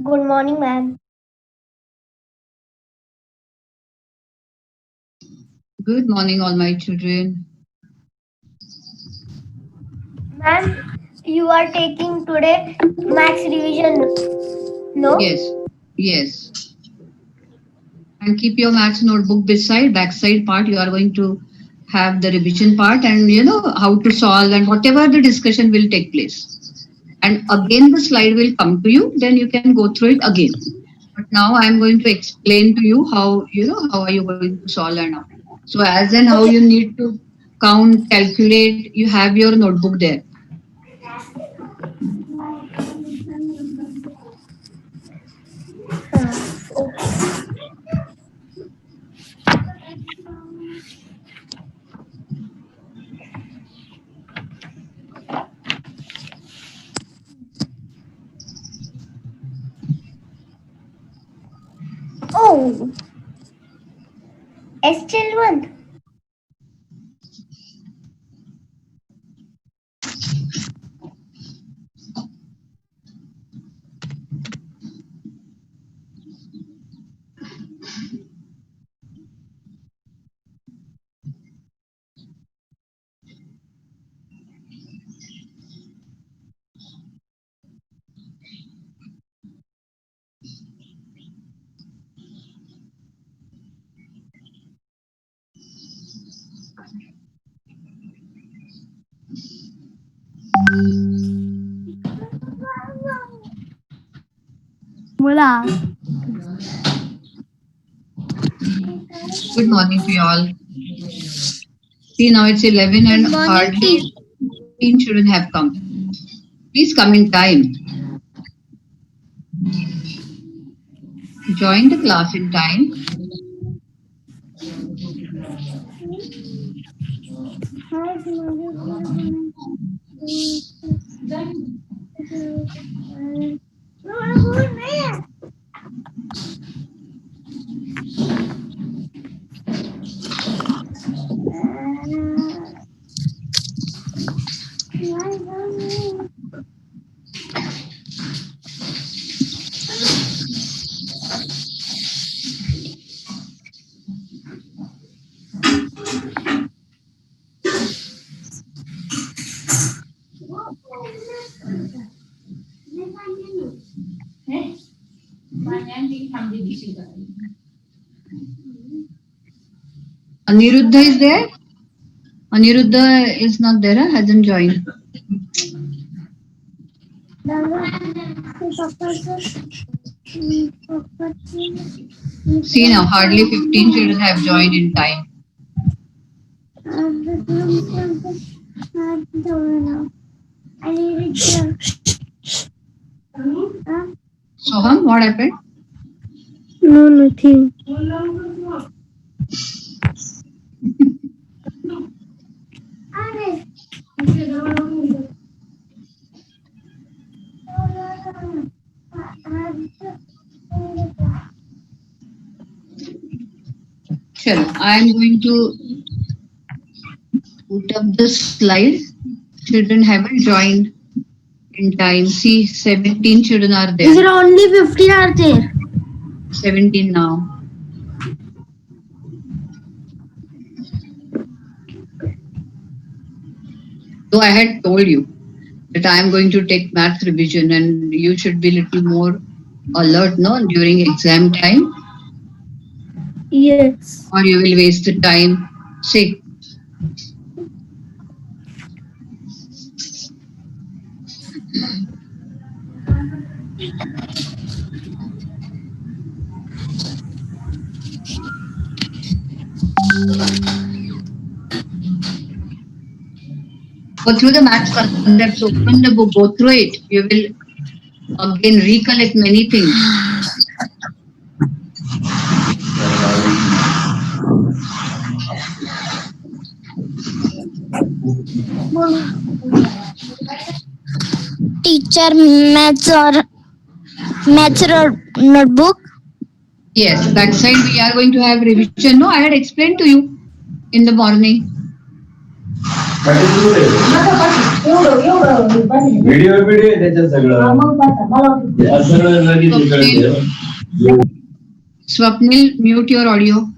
Good morning, ma'am. Good morning, all my children. Ma'am, you are taking today max revision, no? Yes, yes. And keep your maths notebook beside, backside part. You are going to have the revision part and how to solve and whatever the discussion will take place. And again, the slide will come to you. Then you can go through it again. But now I am going to explain to you how are you going to solve and how. So as and how Okay. you need to count, calculate. You have your notebook there. Oh, SL1. Mula. Good morning to you all. See, now it's 11 Good and morning, hardly teacher. 15 children have come. Please come in time. Join the class in time. Aniruddha is there? Aniruddha is not there, hasn't joined. See now, hardly 15 children have joined in time. Soham, what happened? No, nothing. Chalo, I am going to put up the slide. Children haven't joined in time. See, 17 children are Is it there. only 15 are there? 17 now. Though I had told you that I am going to take math revision and you should be little more alert, no, during exam time, Yes. or you will waste the time. See, go through the math concepts, open the book, go through it. You will again recollect many things. Teacher, maths notebook. Yes, backside we are going to have revision. No, I had explained to you in the morning. Video त्याच्यात सगळं Swapnil, mute your audio.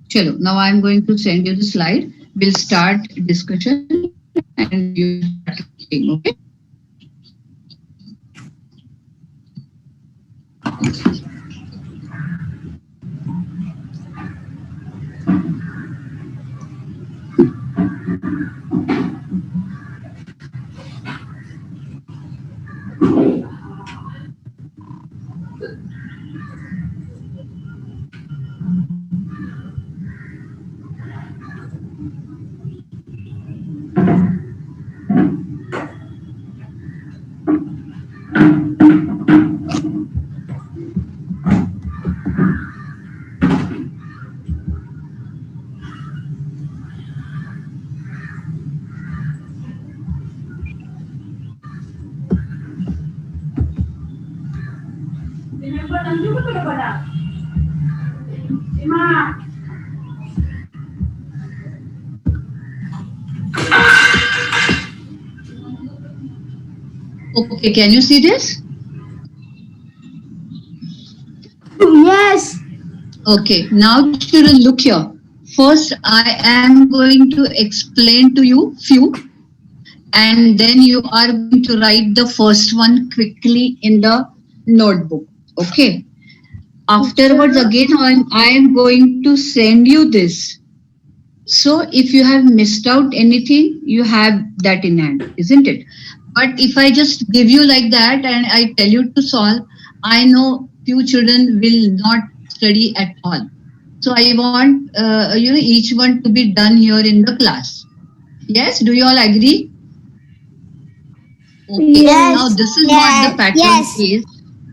Chalo, now I am going to send you the slide. We'll start discussion and you start talking, okay? Okay, can you see this? Yes. Okay, now children look here. First, I am going to explain to you few and then you are going to write the first one quickly in the notebook. Okay. Afterwards, again, I am going to send you this. So if you have missed out anything, you have that in hand, isn't it? But if I just give you like that and I tell you to solve, I know few children will not study at all. So I want each one to be done here in the class. Yes, do you all agree? Okay, Yes. now this is what the pattern is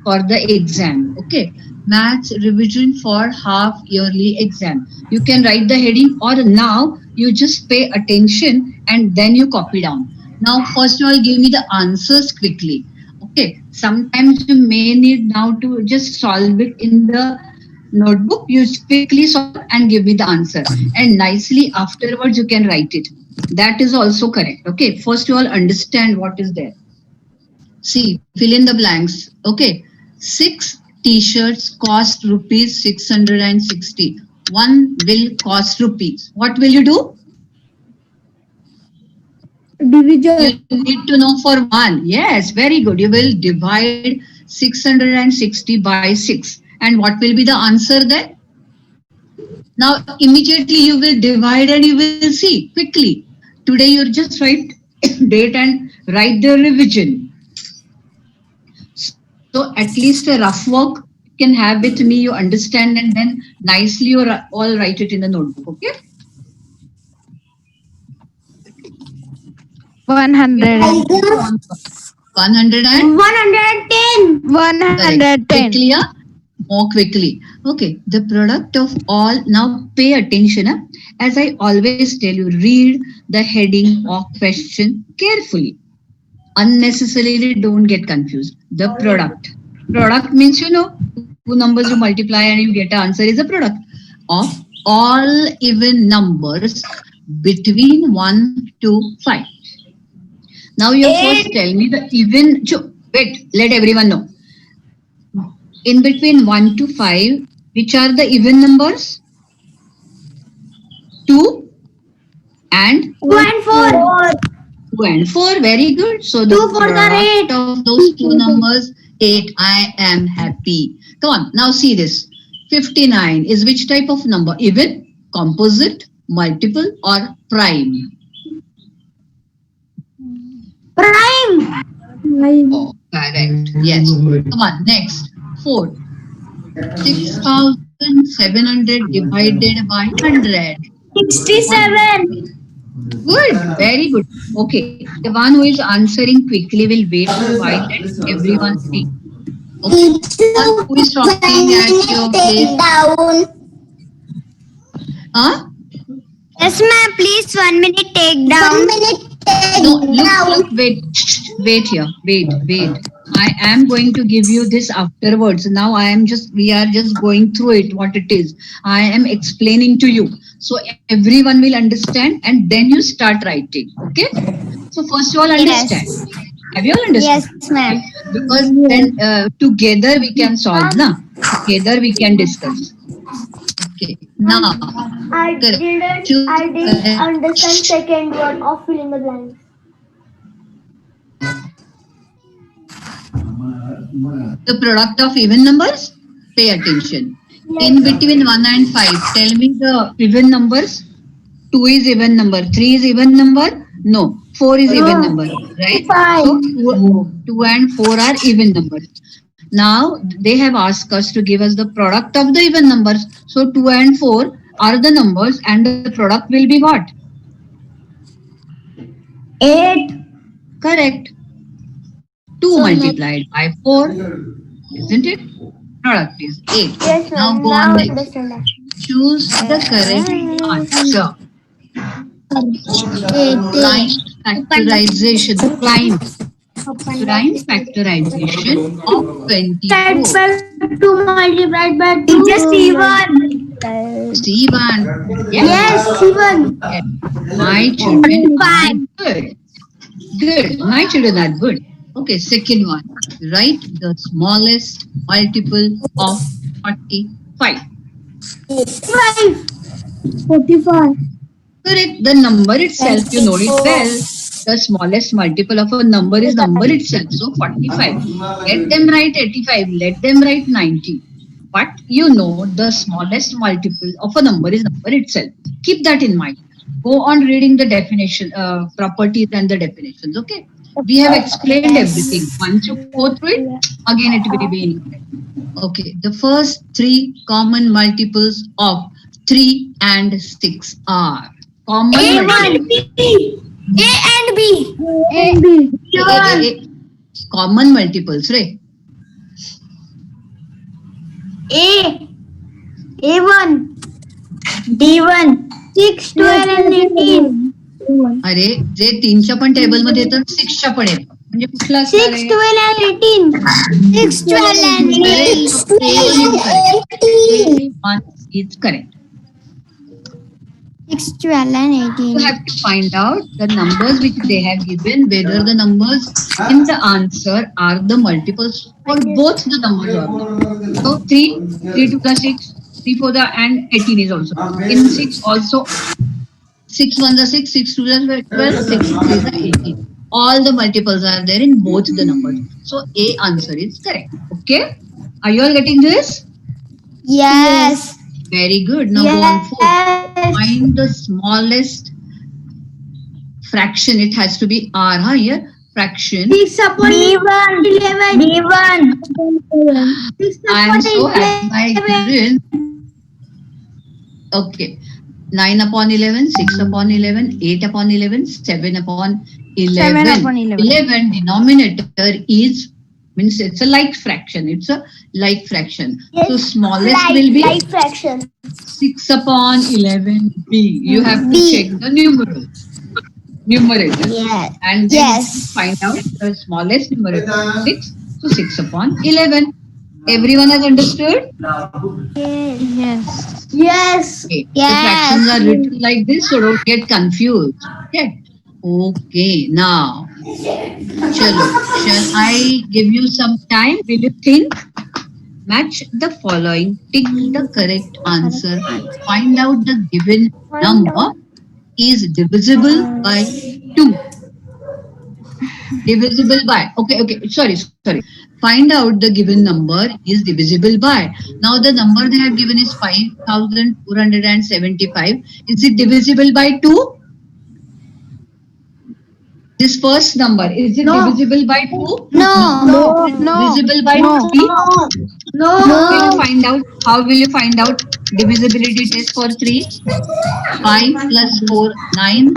for the exam. Okay, maths revision for half yearly exam. You can write the heading or now you just pay attention and then you copy down. Now first of all give me the answers quickly. Okay, sometimes you may need now to just solve it in the notebook. You quickly solve and give me the answer and nicely afterwards you can write it. That is also correct. Okay, first of all understand what is there. See, fill in the blanks. Okay, 6 t-shirts cost rupees 660. One will cost rupees. What will you do? Division. You need to know for one. Yes, very good. You will divide 660 by 6. And what will be the answer then? Now, immediately you will divide and you will see quickly. Today you just write date and write the revision. So at least a rough work you can have with me, you understand, and then nicely you all write it in the notebook, okay? 100. 100 and 110. 110. quickly, more quickly. Okay, the product of all, now pay attention. As I always tell you, read the heading of question carefully. Unnecessarily don't get confused. The product. Product means, two numbers you multiply and you get an answer is a product of all even numbers between 1 to 5. Now you first tell me the even, wait, let everyone know. In between 1 to 5, which are the even numbers? 2 and 2 and 4. 2 and 4, very good. So the 2 for the product 8. of those two numbers, 8, I am happy. Come on, now see this. 59 is which type of number? Even, composite, multiple or prime? Prime. Oh, correct. Yes. Come on, next. 4. 6,700 divided by 100. 67. Good, very good. Okay, the one who is answering quickly will wait a while. Let everyone speak. Okay, one who is talking at your place. down. Huh? Yes, ma'am. Please 1 minute take down. 1 minute take No, look, wait, wait here, wait. I am going to give you this afterwards. Now we are just going through it, what it is. I am explaining to you. So everyone will understand and then you start writing. Okay? So first you all understand. Yes. Have you all understood? Yes, ma'am. Because then together we can solve, na? Together we can discuss. Okay. Now, I correct. didn't understand second word of fill in the blanks. The product of even numbers? Pay attention. In between 1 and 5, tell me the even numbers. 2 is even number. 3 is even number? No. 4 is even number. Right? So 2 and 4 are even numbers. Now they have asked us to give us the product of the even numbers. So 2 and 4 are the numbers and the product will be what? 8. Correct. 2 multiplied by 4. Isn't it? Product is 8. Yes, Now ma'am. go Now on I next. understand that. Choose the correct answer. Prime factorization. Prime factorization of 24. 2 multiplied by 2. Just C1. C1. Yes, C1. My children are good. Good. My children are good. Okay, second one. Write the smallest multiple of 45. 5. 45. Correct. The number itself, you know it well. The smallest multiple of a number is number itself. So 45. Let them write 85. Let them write 90. But you know the smallest multiple of a number is number itself. Keep that in mind. Go on reading the definition, properties and the definitions. Okay. We have explained everything. Once you go through it, again it will be in. Okay. The first 3 common multiples of 3 and 6 are common multiples. A and B. Common multiples, right? A. A1. D1. 6, 12 and 18. अरे जे 3च्या पण table मध्ये येतात 6च्या पण येतात म्हणजे कुठला असणार 6, आहे? 12 and 18. 6, 12 and Correct. 18. So A1 is correct. 6, 12 and You 18. have to find out the numbers which they have given, whether the numbers in the answer are the multiples for both the numbers or not. So 3 to the 6, 3 for the and 18 is also. In 6 also 6 1 the 6, 6 2 the 12, 6 3 the 18. All the multiples are there in both the numbers. So A answer is correct. Okay? Are you all getting this? Yes. Very good. Now go on 4. Find the smallest fraction. It has to be R, huh? Here, fraction. 6 upon 11. D1. 6 I am upon so happy, my 11. children. Okay. 9 upon 11, 6 upon 11, 8 upon 11, 7 upon 11. 7 upon 11. 11 denominator is, means it's a like fraction. It's a like fraction. So smallest will be Like fraction. 6 upon 11b. You have to B. check the numerator. Yes. And then Yes. find out the smallest numerator. 6. So 6 upon 11. Everyone has understood? Yes. Yes. Okay. Yes. The fractions are written like this, so don't get confused. Okay. Now, chalo. Shall I give you some time? Will you think? Match the following. Tick the correct answer. Find out the given number is divisible by 2. Divisible by. Okay. Sorry. Find out the given number is divisible by. Now the number they have given is 5,475. Is it divisible by 2? This first number, is it divisible by 2? No. Divisible by No. 3? No. How will you find out divisibility test for 3? 5 plus 4, 9.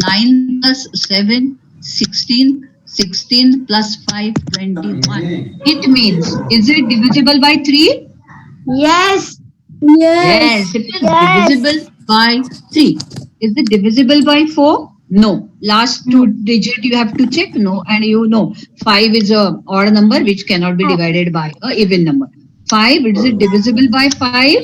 9 plus 7, 16. 16 plus 5, 21. It means, is it divisible by 3? Yes. Yes, it is divisible by 3. Is it divisible by 4? No. Last two digit you have to check. No. And you know 5 is a odd number which cannot be divided by a even number. 5, is it divisible by 5?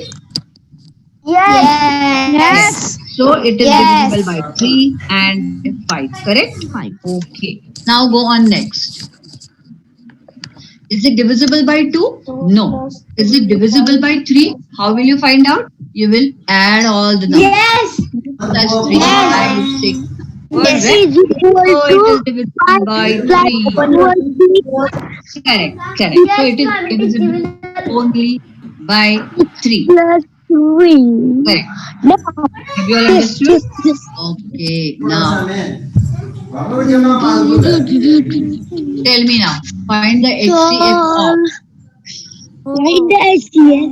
Yes. So it is Yes. divisible by 3 and 5. Correct? 5. Okay. Now go on next. Is it divisible by 2? No. Is it divisible by 3? How will you find out? You will add all the numbers. Yes. Plus 3, Yes. 5, 6. Yes. Correct. Is equal So it is to divisible by 3. Correct. Correct. So it is divisible only by 3. plus 3. Correct. Have you all understood? Okay. Now, tell me now. Find the HCF of. Find the HCF.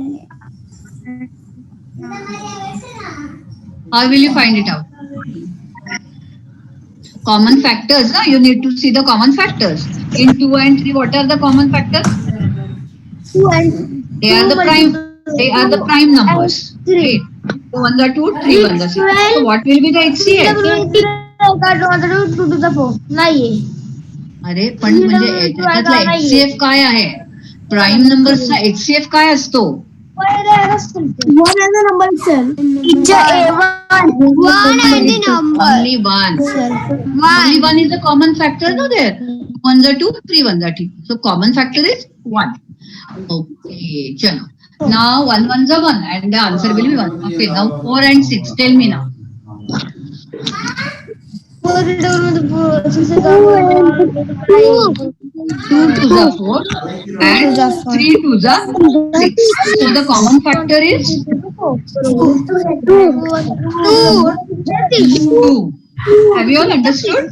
How will you find it out? Common factors. No? You need to see the common factors. In 2 and 3, what are the common factors? 2 and They are the prime. They are the prime numbers. Okay. 2 1 are 2, 3 1 are 6. So what will be the HCF? 2 to the 4. नाही. अरे पण म्हणजे त्याच्यातला HCF काय आहे? Prime नंबरचा HCF काय असतो? One and the number itself. It's a one and the number. Only one. Only one is a common factor, no there. 1 are 2, 3 1 are 3. So common factor is 1. Okay, chalo. Now 1 1 are 1 and the answer will be 1. Okay, now 4 and 6. Tell me now. 4 to 2 2s are 4 and 3 2s are 6. So the common factor is 2. Have you all understood?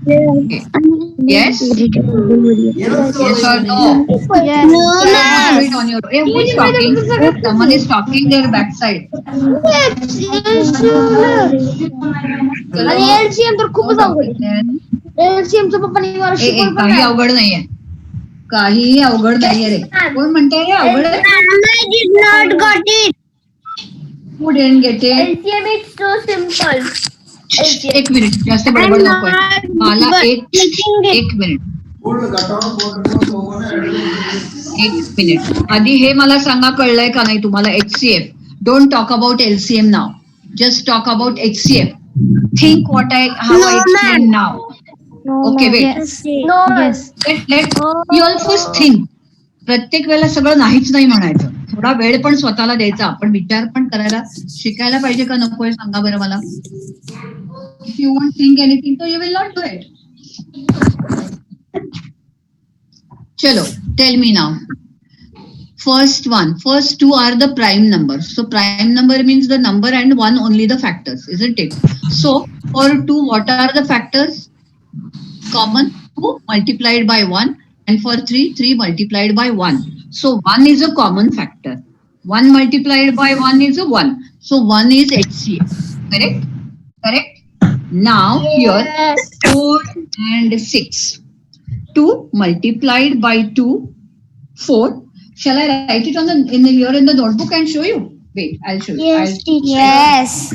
Okay. Yes? Yes or no? Yes. Wait on your. Hey, who is talking? Someone is talking their backside. आणि LCM तर खूपच अवघड आहे. LCM चं पप्पांनी मला ए, शिकवलं पण काही नाही. अवघड नाहीये. काही अवघड नाहीये रे. कोण म्हणताय रे अवघड आहे? I did not got it. Who didn't get it? LCM is so simple. एक मिनिट जास्त बडबड नकोय. मला एक मिनिट. आधी हे मला सांगा कळलंय का नाही तुम्हाला HCF. Don't talk about LCM now. Just talk about HCF. Think what how I explained now. Okay, wait. No. Yes. Let you all first think. प्रत्येक वेळेला सगळं नाहीच नाही म्हणायचं. थोडा वेळ पण स्वतःला द्यायचा. आपण विचार पण करायला शिकायला पाहिजे का नकोय सांगा बरं मला. If you won't think anything, so you will not do it. Chalo, tell me now. First two are the prime numbers. So prime number means the number and one only the factors, isn't it? So for 2, what are the factors? Common 2 multiplied by 1, and for 3 multiplied by 1. So 1 is a common factor. 1 multiplied by 1 is a 1. So 1 is HCF. Correct? Correct? Now here 4 and 6. 2 multiplied by 2, 4. Shall I write it on here in the notebook and show you? Wait, I'll show you. Yes. Yes.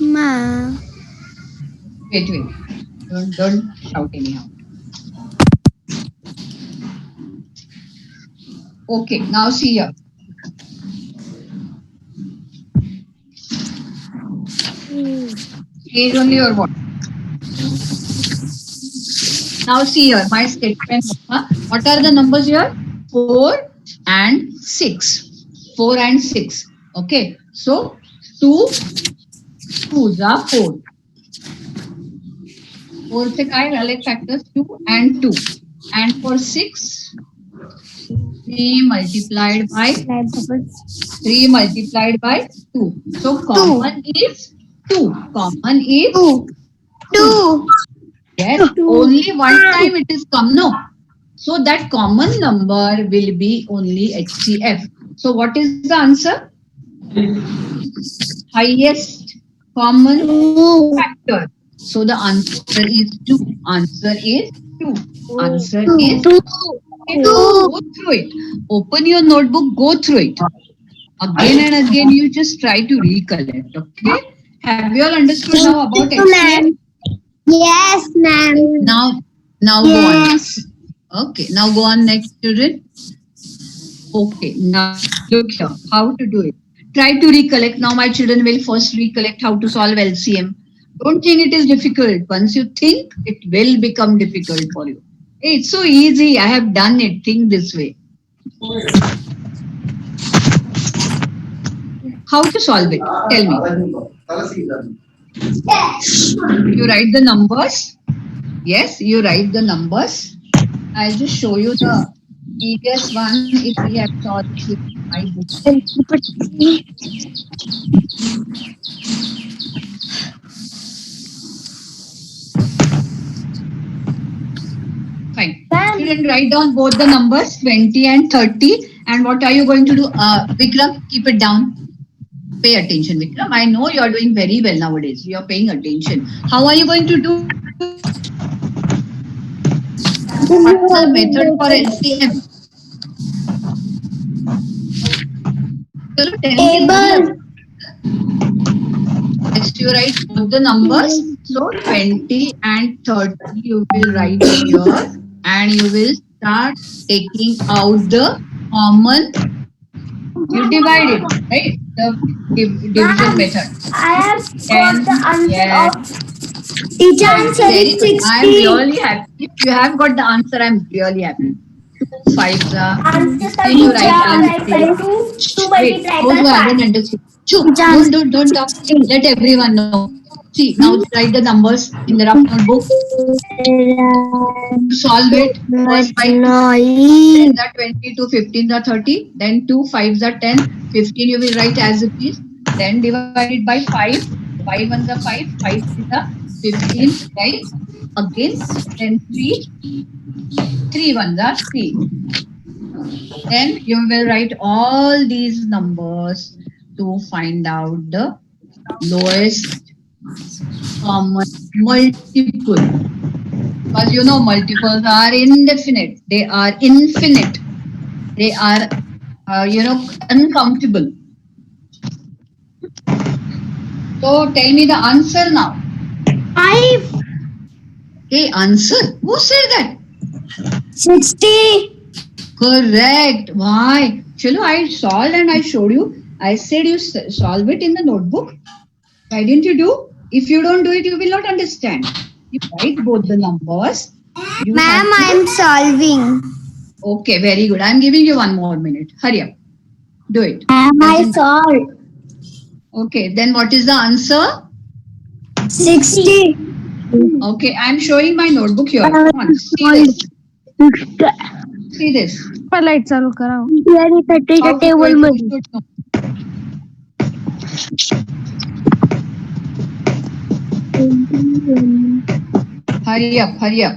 Ma. Wait. Don't shout anyhow. Okay, now see here. Is only or what? Now see here, my statement. What are the numbers here? 4 and 6. 4 and 6. Okay, so 2 2s are 4. 4 से काय झाले factors 2 and 2. And for 6, 3 multiplied by 2. So common is 2. Common is 2. Yes, only one time it is come. No, So that common number will be only HCF. So what is the answer? Highest common factor. So the answer is 2. Answer is 2. Answer is 2. Okay, go through it. Open your notebook, go through it. Again and again, you just try to recollect. Okay? Have you all understood now about HCF? Yes, ma'am. Now go on. Okay, now go on next, children. Okay, now look here. How to do it? Try to recollect. Now my children will first recollect how to solve LCM. Don't think it is difficult. Once you think, it will become difficult for you. Hey, it's so easy. I have done it. Think this way. How to solve it? Tell me. You write the numbers. Yes, you write the numbers. I'll just show you the previous one if we have solved it with my book. Fine. Children, write down both the numbers 20 and 30. And what are you going to do? Vikram, keep it down. Pay attention, Vikram. I know you are doing very well nowadays. You are paying attention. How are you going to do? What's the method for LCM? Tell me. Next, you write both the numbers. So 20 and 30 you will write here, and you will start taking out the common. You divide it, right? The division method. I have got the answer of Teacher, answer is 60. I'm really happy. If you have got the answer, I'm really happy. 5 answer then you write multiplied by answer. 2 Wait, multiplied those who by haven't 5. understood. Don't talk. Let everyone know. See, now write the numbers in the rough notebook. Solve it. First by 10 are 20, to 15 are 30. Then 2 5s are 10. 15 you will write as it is. Then divide it by 5. 5 ones are 5. 5 is a 15. Right? Again. Then 3. 3 ones are 3. Then you will write all these numbers to find out the lowest common multiple. Because you know multiples are indefinite. They are infinite. They are, uncountable. So tell me the answer now. 5. Hey, answer. Who said that? 60. Correct. Why? Chalo, I solved and I showed you. I said you solve it in the notebook. Why didn't you do? If you don't do it, you will not understand. You write both the numbers. Ma'am, I'm solving. Okay, very good. I'm giving you 1 more minute. Hurry up. Do it. Ma'am, I solved. Okay, then what is the answer? 60. Okay, I'm showing my notebook here. Come on, see this. See this. Light चालू कराओ यानी 30 How के table में you should know. Hurry up, hurry up.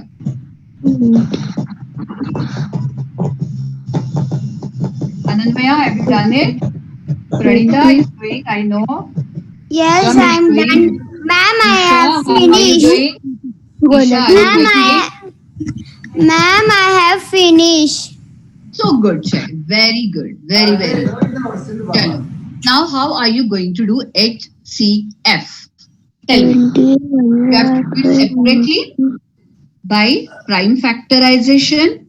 Ananmaya, have you done it? Pranita is doing, I know. Yes, Isha is I'm doing. done. Ma'am, I Isha, have how are you finished. doing? Isha, are you doing? Ma'am, I have finished. So good, child. Very good. Very, very good. Chalo. Now, how are you going to do HCF? Tell me. You have to do it separately by prime factorization,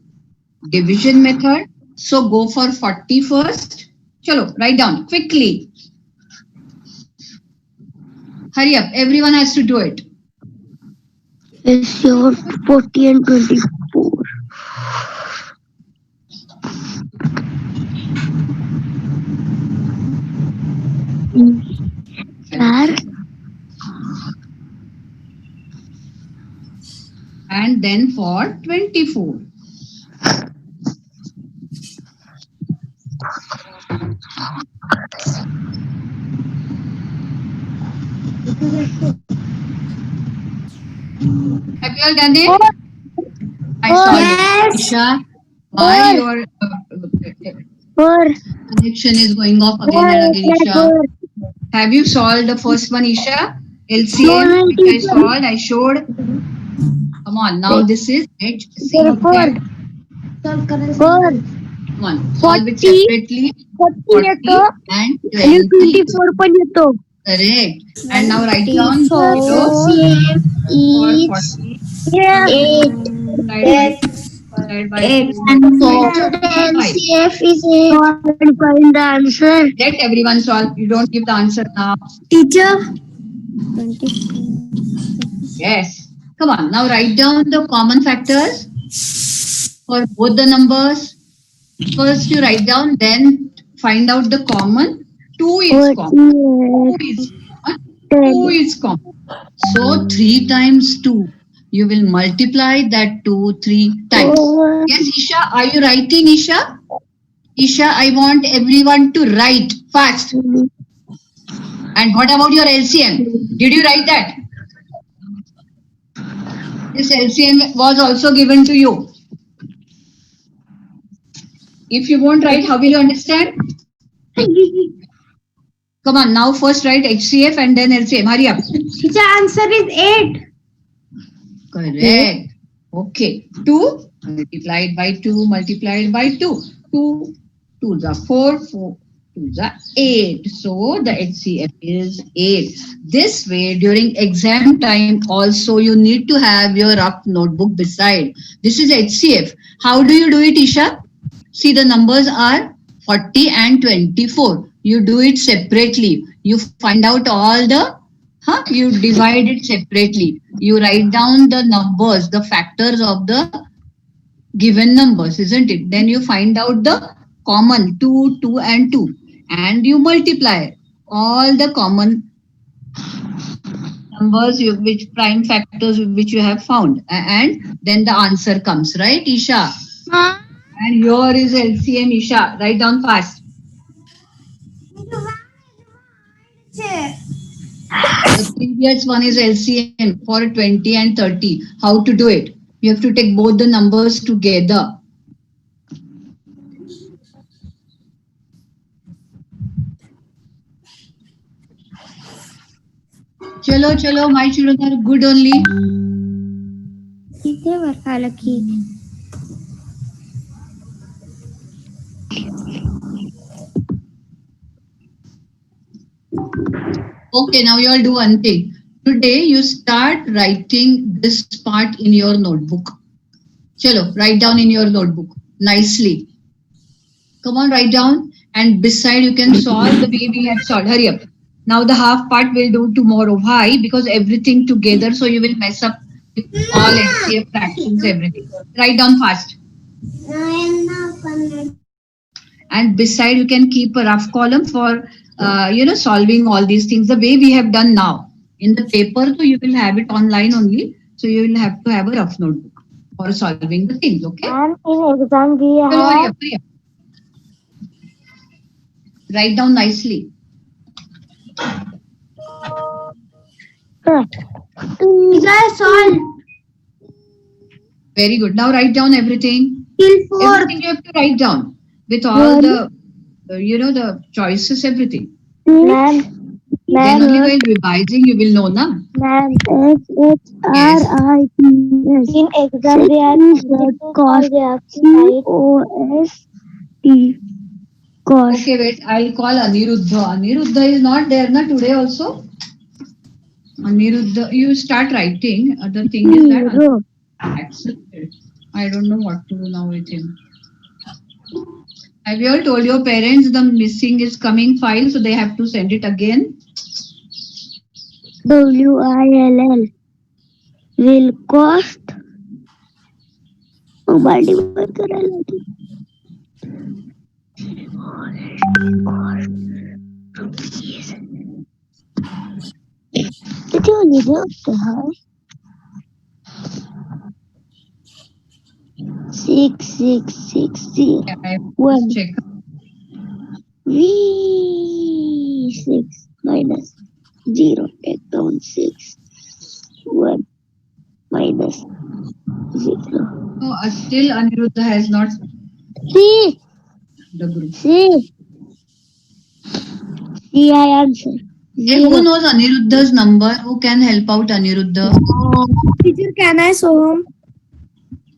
division method. So go for 40 first. Chalo, write down quickly. Hurry up. Everyone has to do it. Yes, your 40 and 24. Sir? And then for 24. Have you all done it? I saw it. Yes, Isha, why your connection is going off again and again, Isha? Have you solved the first one, Isha? LCM, which I solved, I showed. Come on, now this is HCF. Come on, solve it separately. 40 and 20. Correct. And now write down 0 for 40. Divide by 2. LCF is 8. Find the answer. Let everyone solve. You don't give the answer now. Teacher. Yes. Come on. Now write down the common factors for both the numbers. First you write down, then find out the common. 2 is common. 2 is common. 2 is common. So 3 times 2. You will multiply that 2 3 times. Yes, Isha. Are you writing, Isha? Isha, I want everyone to write fast. And what about your LCM? Did you write that? This LCM was also given to you. If you won't write, how will you understand? Come on, now first write HCF and then LCM. Hurry up. Teacher, answer is 8. Correct. Okay. 2 multiplied by 2 multiplied by 2. 2 2s are 4, 4 2s are 8. So the HCF is 8. This way, during exam time also you need to have your rough notebook beside. This is HCF. How do you do it, Isha? See, the numbers are 40 and 24. You do it separately. You find out all the, you divide it separately. You write down the numbers, the factors of the given numbers, isn't it? Then you find out the common 2, 2 and 2. And you multiply all the common numbers, which prime factors which you have found. And then the answer comes, right, Isha? And here is LCM, Isha. Write down fast. The previous one is LCM for 20 and 30. How to do it? You have to take both the numbers together. Chalo, chalo, my children are good only. Okay, now you all do one thing. Today you start writing this part in your notebook. Chalo, write down in your notebook nicely. Come on, write down. And beside you can solve the way we have solved. Hurry up. Now the half part we'll do tomorrow. Why? Because everything together, so you will mess up with all HCF fractions, everything. Write down fast. And beside you can keep a rough column for solving all these things the way we have done now. In the paper, so you will have it online only. So you will have to have a rough notebook for solving the things, okay? And in exam we have... Hurry up. Write down nicely. Solve. Very good. Now write down everything. Till 4. Everything you have to write down with all the, the choices, everything. Ma'am. Then only while revising you will know, na? Ma'am, S-H-R-I-T-S. In exam we have cost. C-O-S-T. Cost. Okay, wait. I'll call Aniruddha. Aniruddha is not there, na, today also? Aniruddha, you start writing. The thing is that accepted. I don't know what to do now with him. Have you all told your parents the missing is coming file, so they have to send it again? WILL will cost. Six. Yeah, I have to check. V6 minus 0. Take down 6. 1 minus No, still Aniruddha has not See, the group. see, I answer. Hey, who knows Aniruddha's number? Who can help out Aniruddha? Teacher, can I Soham?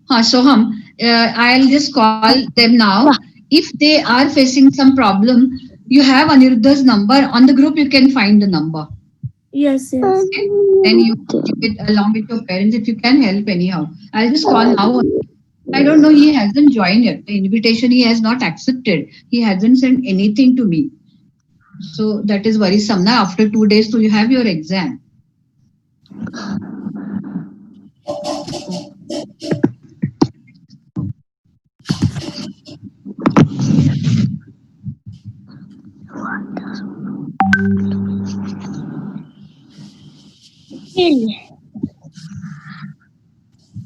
Soham, I'll just call them now. If they are facing some problem, you have Aniruddha's number on the group. You can find the number. Yes. Okay? Then you keep it along with your parents if you can help anyhow. I'll just call now. I don't know. He hasn't joined yet. The invitation he has not accepted. He hasn't sent anything to me. So that is worrisome. Now after 2 days, so you have your exam.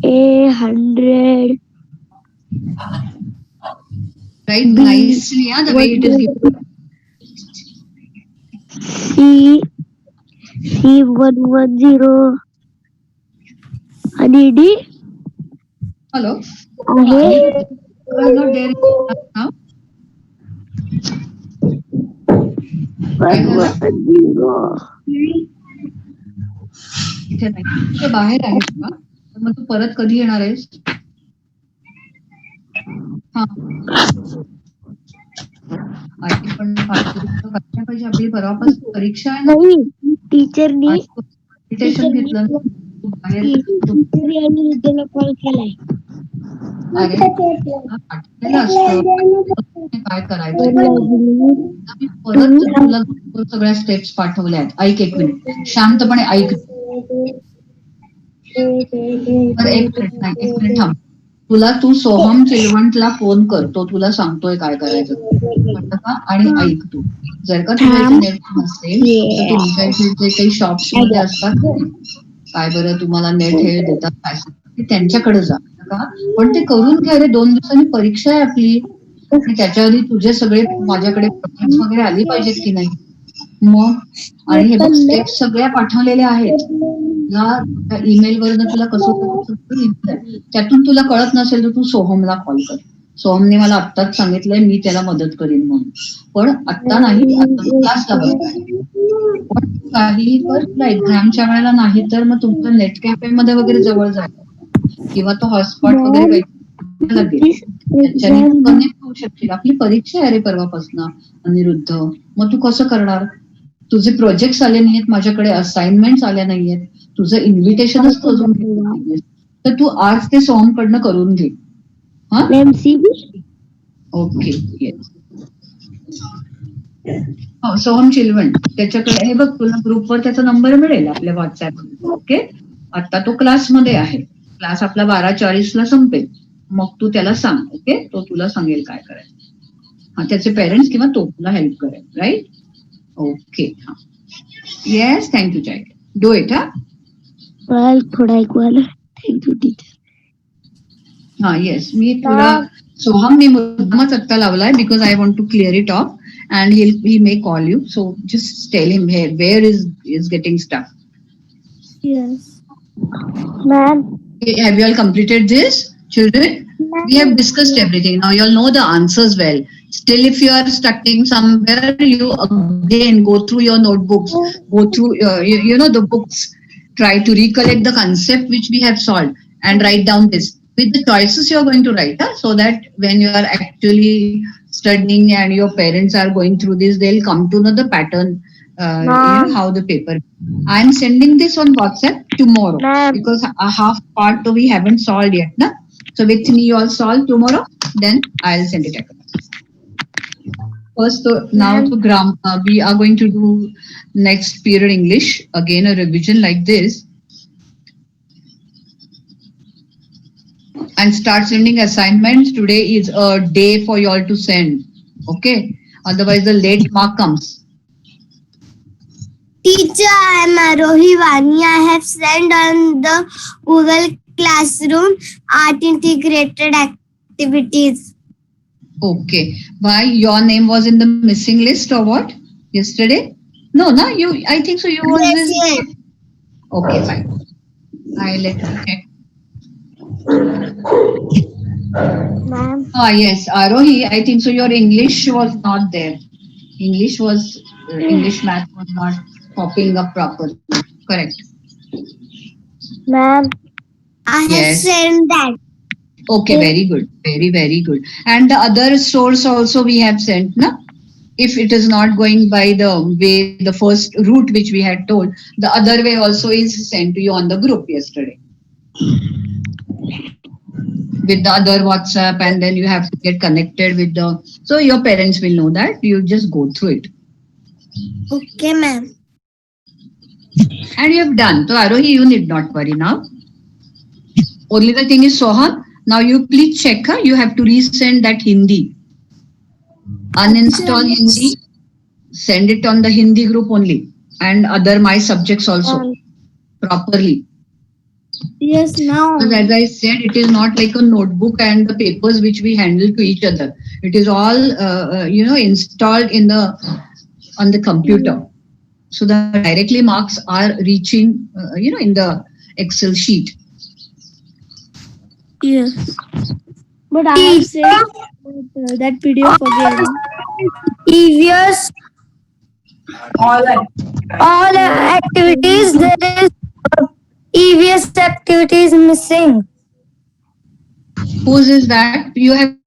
$100. Right? Nicely, yeah, the way it is given. C110 आणि D Hello? आहे You are not there now? काय झालं? 110. इथे नाही. इथे बाहेर आहेस का? तर मग तू परत कधी येणार आहेस? हा. आधी पण पाहिजे आपली परवापासून परीक्षा आहे ना. नाही टीचरनी इन्व्हिटेशन घेतलं तू बाहेर टीचरनी त्याला कॉल केलाय. अरे पाठवलेलं असतं काय करायचं मी परत तुला सगळ्या स्टेप्स पाठवल्यात. ऐक 1 मिनिट शांतपणे ऐक. बरं 1 मिनिट थांब. तू सोहम चिलवंतला फोन कर. तो तुला सांगतोय काय करायचं म्हटलं का. आणि ऐक तू जर का तुझ्या नेट नसेल तर तुमच्या इथे जे काही शॉप्स मध्ये असतात काय बरं तुम्हाला नेट हे देतात फॅसिलिटी त्यांच्याकडे जा का. पण ते करून घ्या रे. 2 दिवसांनी परीक्षा आहे आपली. त्याच्या आधी तुझे सगळे माझ्याकडे प्रोजेक्ट वगैरे आली पाहिजेत की नाही मग. आणि हे बघ स्टेप्स सगळ्या पाठवलेल्या आहेत या ईमेल वरनं. तुला कसं त्यातून तुला कळत नसेल तर तू सोहमला कॉल कर. सोहमने मला आत्ताच सांगितलंय मी त्याला मदत करीन म्हणून. पण आत्ता नाही क्लासला बसणार. पण काही कर तुला एक्झामच्या वेळेला नाही तर मग तुमचं नेट कॅफे मध्ये वगैरे जवळ जायचं किंवा तो हॉटस्पॉट वगैरे लागेल त्याच्याने कनेक्ट होऊ शकशील. आपली परीक्षा आहे रे परवापासून अनिरुद्ध. मग तू कसं करणार. तुझे प्रोजेक्ट्स आले नाहीयेत माझ्याकडे. असाइनमेंट्स आल्या नाहीयेत. तुझं इन्व्हिटेशनच अजून तर तू आज ते सोहम कडनं करून घे. हा ओके येस. हो सोहम चिलवण त्याच्याकडे हे बघ तुला ग्रुपवर त्याचा नंबर मिळेल आपल्या व्हॉट्सअप. ओके आता तो क्लासमध्ये आहे. क्लास आपला 12:40 संपेल. मग तू त्याला सांग. ओके तो तुला सांगेल काय करायचं. हा त्याचे पेरेंट्स किंवा तो तुला हेल्प करेल. राईट ओके हा yes thank you child do it. हा थोडा ऐकू आलं. Thank you teacher. हा येस मी तुला सोहम मी मुद्दामच आत्ता लावलाय because I want to clear it off and he may call you, so just tell him here where is getting stuck. Yes ma'am. Have you all completed this children? We have discussed everything. Now you all know the answers well. Still if you are stuck somewhere you again go through your notebooks, go through you know the books, try to recollect the concept which we have solved and write down this with the choices you are going to write, so that when you are actually studying and your parents are going through this, they'll come to know the pattern, you know, how the paper. I'm sending this on WhatsApp tomorrow because a half part we haven't solved yet. Na? So with me you all solve tomorrow, then I'll send it across. First, now to grammar, we are going to do next period English, again a revision like this. And start sending assignments. Today is a day for you all to send. Okay? Otherwise the late mark comes. Teacher, I am Arohi Vani. I have sent on the Google Classroom art integrated activities. Okay. Why your name was in the missing list or what? Yesterday? No, you. I think so. You was. Yes. Okay, fine. I let you check. Ma'am. Yes, Arohi, I think so. Your English was not there. English math was not popping up properly. Correct. Ma'am. I have Yes. sent that. Okay, very good. Very good. And the other source also we have sent, na? If it is not going by the way, the first route which we had told, the other way also is sent to you on the group yesterday. With the other WhatsApp, and then you have to get connected with the. So your parents will know that. You just go through it. Okay, ma'am. And you have done. So Arohi, you need not worry now. Only the thing is, Sohan, now you please check. You have to resend that Hindi. Uninstall Hindi. Send it on the Hindi group only. And other my subjects also. Properly. Yes, now. Because as I said, it is not like a notebook and the papers which we handle to each other. It is all, installed on the computer. So the directly marks are reaching, in the Excel sheet. Yes. But I have saved that PDF again. Previous all activities, there is EVS activities missing. Whose is that? You have